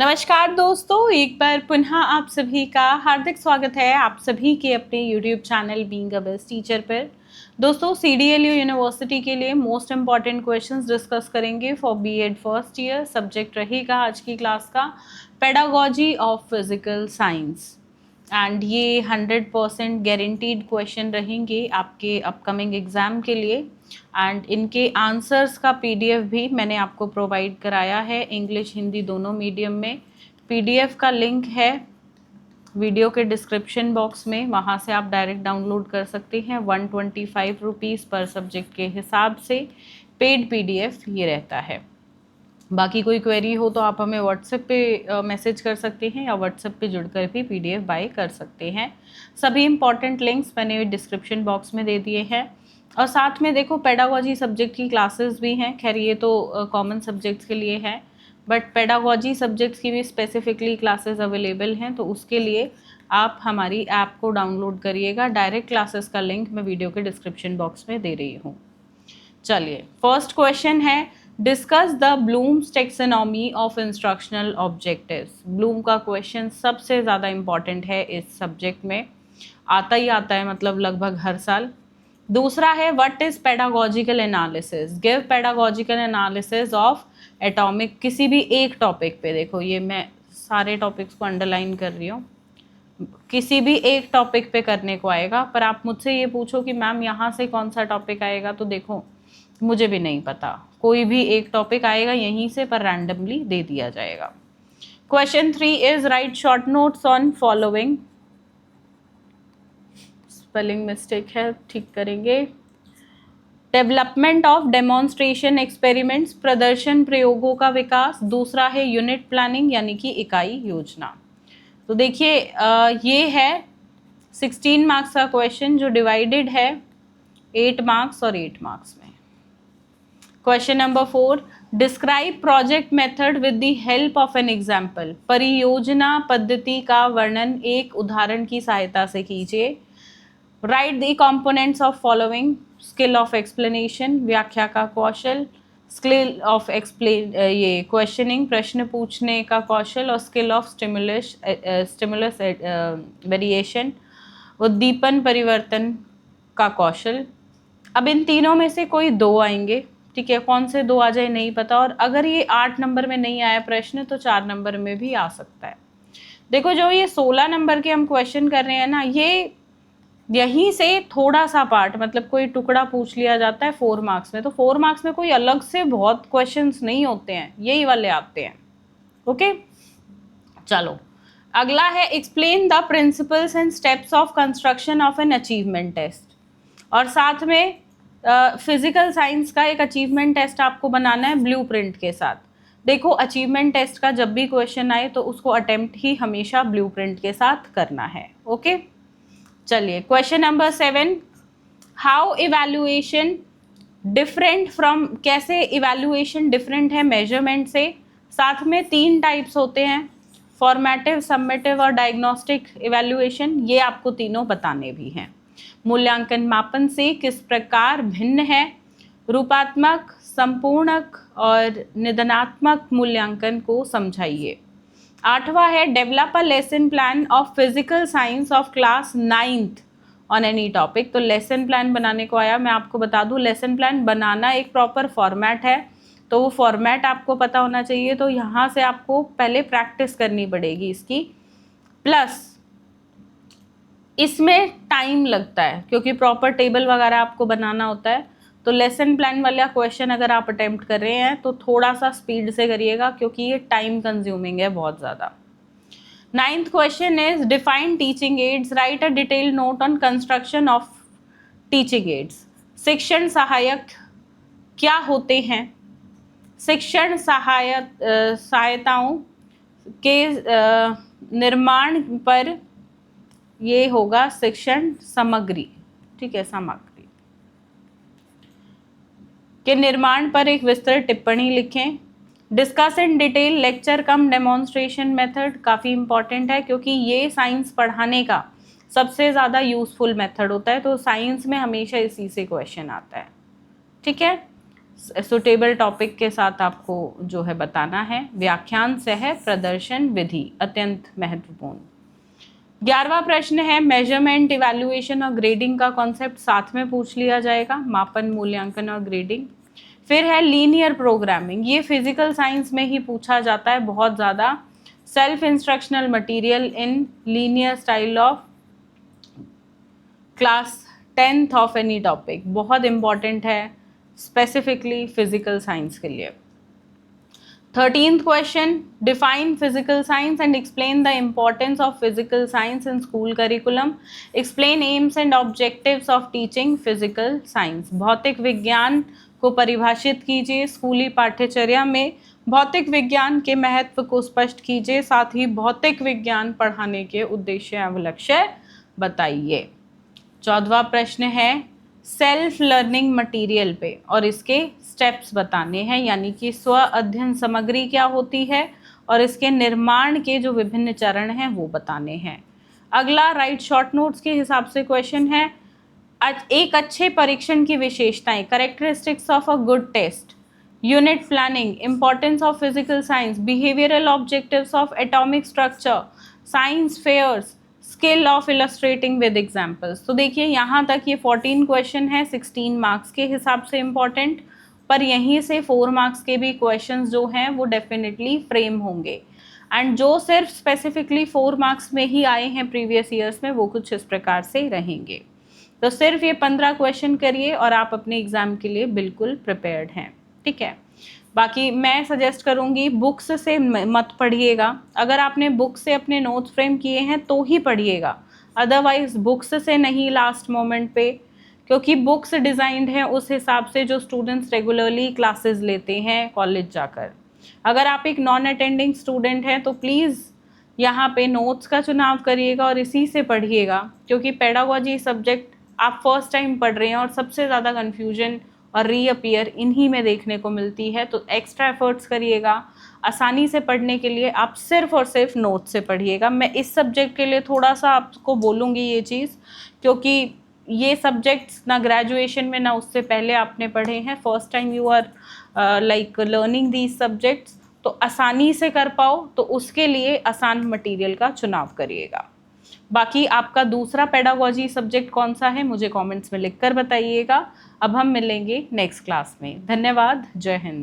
नमस्कार दोस्तों, एक बार पुनः आप सभी का हार्दिक स्वागत है आप सभी के अपने YouTube channel being a best teacher पर। दोस्तों, CDLU यूनिवर्सिटी के लिए मोस्ट इम्पॉर्टेंट क्वेश्चंस डिस्कस करेंगे for BEd first year. Subject रहेगा आज की क्लास का pedagogy of physical science and ये 100% गारंटीड क्वेश्चन रहेंगे आपके अपकमिंग एग्ज़ाम के लिए। एंड इनके आंसर्स का PDF भी मैंने आपको प्रोवाइड कराया है, इंग्लिश हिंदी दोनों मीडियम में। PDF का लिंक है वीडियो के डिस्क्रिप्शन बॉक्स में, वहाँ से आप डायरेक्ट डाउनलोड कर सकते हैं। 125 रुपीज़ पर सब्जेक्ट के हिसाब से पेड PDF ये रहता है। बाकी कोई क्वेरी हो तो आप हमें व्हाट्सएप पे मैसेज कर सकते हैं या व्हाट्सएप पे जुड़कर भी PDF बाय कर सकते हैं। सभी इंपॉर्टेंट लिंक्स मैंने डिस्क्रिप्शन बॉक्स में दे दिए हैं। और साथ में देखो, पेडागोजी सब्जेक्ट की क्लासेस भी हैं। खैर ये तो कॉमन सब्जेक्ट्स के लिए है, बट पेडागोजी सब्जेक्ट्स की भी स्पेसिफिकली क्लासेस अवेलेबल हैं, तो उसके लिए आप हमारी ऐप को डाउनलोड करिएगा। डायरेक्ट क्लासेस का लिंक मैं वीडियो के डिस्क्रिप्शन बॉक्स में दे रही हूँ। चलिए, फर्स्ट क्वेश्चन है, discuss the blooms taxonomy of instructional objectives. Bloom का क्वेश्चन सबसे ज़्यादा इम्पॉर्टेंट है इस सब्जेक्ट में, आता ही आता है, मतलब लगभग हर साल। दूसरा है, what is pedagogical analysis, give pedagogical analysis of atomic. किसी भी एक टॉपिक पे, देखो ये मैं सारे टॉपिक्स को अंडरलाइन कर रही हूँ, किसी भी एक टॉपिक पे करने को आएगा। पर आप मुझसे ये पूछो कि मैम यहाँ से कौन सा टॉपिक आएगा, तो देखो मुझे भी नहीं पता, कोई भी एक टॉपिक आएगा यहीं से, पर रैंडमली दे दिया जाएगा। Question 3 is right short notes on following. Spelling mistake है, ठीक करेंगे। डेवलपमेंट ऑफ डेमोन्स्ट्रेशन एक्सपेरिमेंट्स, प्रदर्शन प्रयोगों का विकास। दूसरा है यूनिट प्लानिंग यानी कि इकाई योजना। तो देखिए ये है 16 मार्क्स का क्वेश्चन जो डिवाइडेड है 8 मार्क्स और 8 मार्क्स में। Question number 4, describe project method with the help of an example. परियोजना पद्धति का वर्णन एक उदाहरण की सहायता से कीजिए। Right the components of following, skill of explanation, व्याख्या का कौशल, स्किल ऑफ एक्सप्लेन ये क्वेश्चनिंग, प्रश्न पूछने का कौशल, और स्किल ऑफ स्टिमुलस वेरिएशन, उद्दीपन परिवर्तन का कौशल। अब इन तीनों में से कोई दो आएंगे, ठीक है, कौन से दो आ जाए नहीं पता। और अगर ये 8 नंबर में नहीं आया प्रश्न तो 4 नंबर में भी आ सकता है। देखो, जो ये 16 नंबर के हम क्वेश्चन कर रहे हैं ना, ये यहीं से थोड़ा सा पार्ट, मतलब कोई टुकड़ा पूछ लिया जाता है 4 मार्क्स में, तो 4 मार्क्स में कोई अलग से बहुत क्वेश्चंस नहीं होते हैं, यही वाले आते हैं। ओके, चलो अगला है, explain the principles and steps of construction of an achievement test. और साथ में फिजिकल साइंस का एक अचीवमेंट टेस्ट आपको बनाना है ब्लूप्रिंट के साथ। देखो, अचीवमेंट टेस्ट का जब भी क्वेश्चन आए तो उसको अटेम्प्ट ही हमेशा ब्लूप्रिंट के साथ करना है। ओके, चलिए question number 7, how evaluation different from, कैसे इवैल्यूएशन डिफरेंट है मेजरमेंट से। साथ में 3 टाइप्स होते हैं, फॉर्मेटिव, सबमिटिव और डायग्नोस्टिक इवैल्यूएशन, ये आपको तीनों बताने भी हैं। मूल्यांकन मापन से किस प्रकार भिन्न है, रूपात्मक, संपूर्णक और निदानात्मक मूल्यांकन को समझाइए। 8वां है, develop a lesson plan of physical science of class 9th on any topic. तो लेसन प्लान बनाने को आया, मैं आपको बता दूं, लेसन प्लान बनाना एक प्रॉपर फॉर्मेट है, तो वो फॉर्मेट आपको पता होना चाहिए। तो यहाँ से आपको पहले प्रैक्टिस करनी पड़ेगी इसकी, प्लस इसमें टाइम लगता है क्योंकि प्रॉपर टेबल वगैरह आपको बनाना होता है। तो लेसन प्लान वाला क्वेश्चन अगर आप अटेम्प्ट कर रहे हैं तो थोड़ा सा स्पीड से करिएगा क्योंकि ये टाइम कंज्यूमिंग है बहुत ज़्यादा। 9th question is define teaching ads, right a detail note on construction of teaching ads. शिक्षण सहायक क्या होते हैं, शिक्षण सहायताओं के निर्माण पर ये होगा शिक्षण सामग्री, ठीक है, सामग्री के निर्माण पर एक विस्तृत टिप्पणी लिखें। Discuss in detail lecture come demonstration method, काफ़ी इंपॉर्टेंट है क्योंकि ये साइंस पढ़ाने का सबसे ज़्यादा यूजफुल मेथड होता है, तो साइंस में हमेशा इसी से क्वेश्चन आता है, ठीक है। सुटेबल टॉपिक के साथ आपको जो है बताना है। व्याख्यान सह प्रदर्शन विधि अत्यंत महत्वपूर्ण। 11वां प्रश्न है मेजरमेंट, इवैल्यूएशन और ग्रेडिंग का कॉन्सेप्ट साथ में पूछ लिया जाएगा, मापन, मूल्यांकन और ग्रेडिंग। फिर है लीनियर प्रोग्रामिंग, ये फिजिकल साइंस में ही पूछा जाता है बहुत ज़्यादा। Self instructional material in linear style of class 10th of any topic, बहुत इंपॉर्टेंट है स्पेसिफिकली फिजिकल साइंस के लिए। 13th question, define physical science and explain the importance of physical science in school curriculum. Explain AIIMS and objectives of teaching physical science. भौतिक विज्ञान को परिभाषित कीजिए, स्कूली पाठ्यचर्या में भौतिक विज्ञान के महत्व को स्पष्ट कीजिए, साथ ही भौतिक विज्ञान पढ़ाने के उद्देश्य एवं लक्ष्य बताइए। 14वां प्रश्न है सेल्फ लर्निंग मटेरियल पे और इसके स्टेप्स बताने हैं, यानी कि स्व अध्ययन सामग्री क्या होती है और इसके निर्माण के जो विभिन्न चरण हैं वो बताने हैं। अगला राइट शॉर्ट नोट्स के हिसाब से क्वेश्चन है, एक अच्छे परीक्षण की विशेषताएं, characteristics of a good test, unit planning, importance of physical science, behavioural objectives of atomic structure, science fairs, skill of illustrating with examples. तो देखिए यहाँ तक ये 14 क्वेश्चन है 16 मार्क्स के हिसाब से इम्पॉर्टेंट, पर यहीं से 4 मार्क्स के भी क्वेश्चंस जो हैं वो डेफिनेटली फ्रेम होंगे। एंड जो सिर्फ स्पेसिफिकली 4 मार्क्स में ही आए हैं प्रीवियस ईयर्स में, वो कुछ इस प्रकार से रहेंगे। तो सिर्फ ये 15 क्वेश्चन करिए और आप अपने एग्जाम के लिए बिल्कुल प्रिपेयर्ड हैं, ठीक है। बाकी मैं सजेस्ट करूँगी बुक्स से मत पढ़िएगा, अगर आपने बुक से अपने नोट्स फ्रेम किए हैं तो ही पढ़िएगा, अदरवाइज बुक्स से नहीं लास्ट मोमेंट पे, क्योंकि बुक्स डिज़ाइंड हैं उस हिसाब से जो स्टूडेंट्स रेगुलरली क्लासेस लेते हैं कॉलेज जाकर। अगर आप एक नॉन अटेंडिंग स्टूडेंट हैं तो प्लीज़ यहाँ पे नोट्स का चुनाव करिएगा और इसी से पढ़िएगा, क्योंकि पेडागोजी सब्जेक्ट आप फर्स्ट टाइम पढ़ रहे हैं और सबसे ज़्यादा कन्फ्यूजन और रीअपियर इन्हीं में देखने को मिलती है। तो एक्स्ट्रा एफर्ट्स करिएगा, आसानी से पढ़ने के लिए आप सिर्फ और सिर्फ नोट से पढ़िएगा। मैं इस सब्जेक्ट के लिए थोड़ा सा आपको बोलूँगी ये चीज़, क्योंकि ये सब्जेक्ट्स ना ग्रेजुएशन में ना उससे पहले आपने पढ़े हैं, first time you are like learning these subjects, तो आसानी से कर पाओ तो उसके लिए आसान मटेरियल का चुनाव करिएगा। बाकी आपका दूसरा पेडागोजी सब्जेक्ट कौन सा है मुझे कमेंट्स में लिखकर बताइएगा। अब हम मिलेंगे नेक्स्ट क्लास में। धन्यवाद, जय हिंद।